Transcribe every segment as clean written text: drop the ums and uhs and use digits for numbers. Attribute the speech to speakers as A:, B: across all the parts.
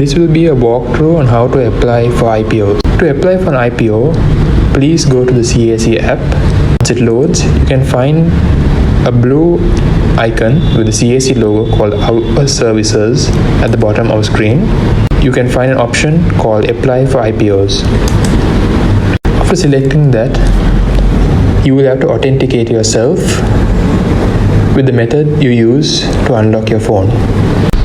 A: This will be a walkthrough on how to apply for IPO. To apply for an IPO, please go to the CSE app. Once it loads, you can find a blue icon with the CSE logo called Our Services at the bottom of the screen. You can find an option called Apply for IPOs. After selecting that, you will have to authenticate yourself with the method you use to unlock your phone.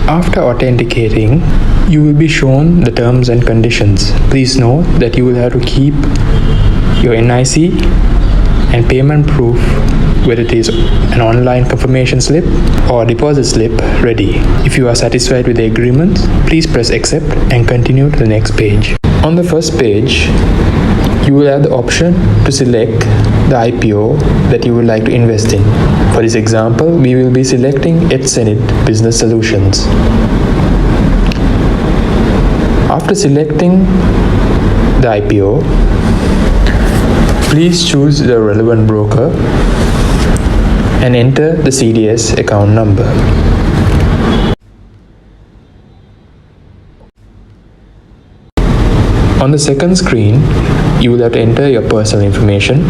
A: After authenticating, you will be shown the terms and conditions. Please note that you will have to keep your NIC and payment proof, whether it is an online confirmation slip or deposit slip, ready. If you are satisfied with the agreement, please press accept and continue to the next page. On the first page, you will have the option to select the IPO that you would like to invest in. For this example, we will be selecting Etsenit Business Solutions. After selecting the IPO, please choose the relevant broker and enter the CDS account number. On the second screen, you will have to enter your personal information,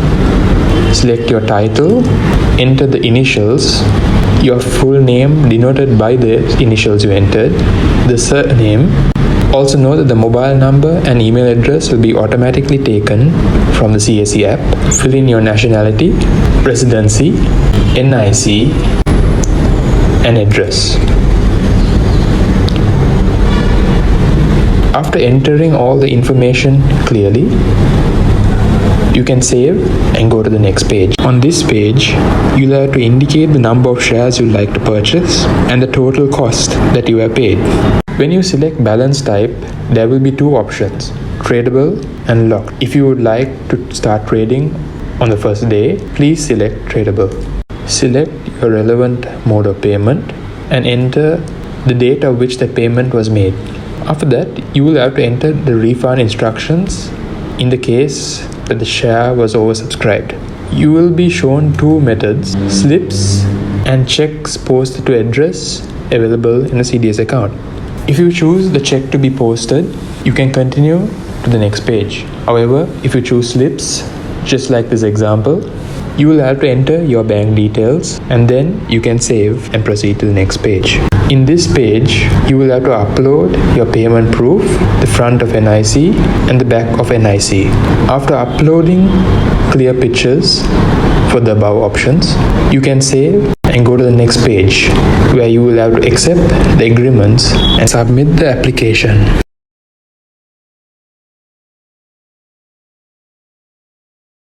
A: select your title, enter the initials, your full name denoted by the initials you entered, the surname. Also note that the mobile number and email address will be automatically taken from the CSE app. Fill in your nationality, residency, NIC, and address. After entering all the information clearly, you can save and go to the next page. On this page, you'll have to indicate the number of shares you'd like to purchase and the total cost that you have paid. When you select balance type, there will be two options, tradable and locked. If you would like to start trading on the first day, please select tradable. Select your relevant mode of payment and enter the date of which the payment was made. After that, you will have to enter the refund instructions in the case that the share was oversubscribed. You will be shown two methods, slips and checks posted to address available in the CDS account. If you choose the check to be posted, you can continue to the next page. However, if you choose slips, just like this example, you will have to enter your bank details and then you can save and proceed to the next page. In this page, you will have to upload your payment proof, the front of NIC and the back of NIC. After uploading clear pictures for the above options, you can save and go to the next page where you will have to accept the agreements and submit the application.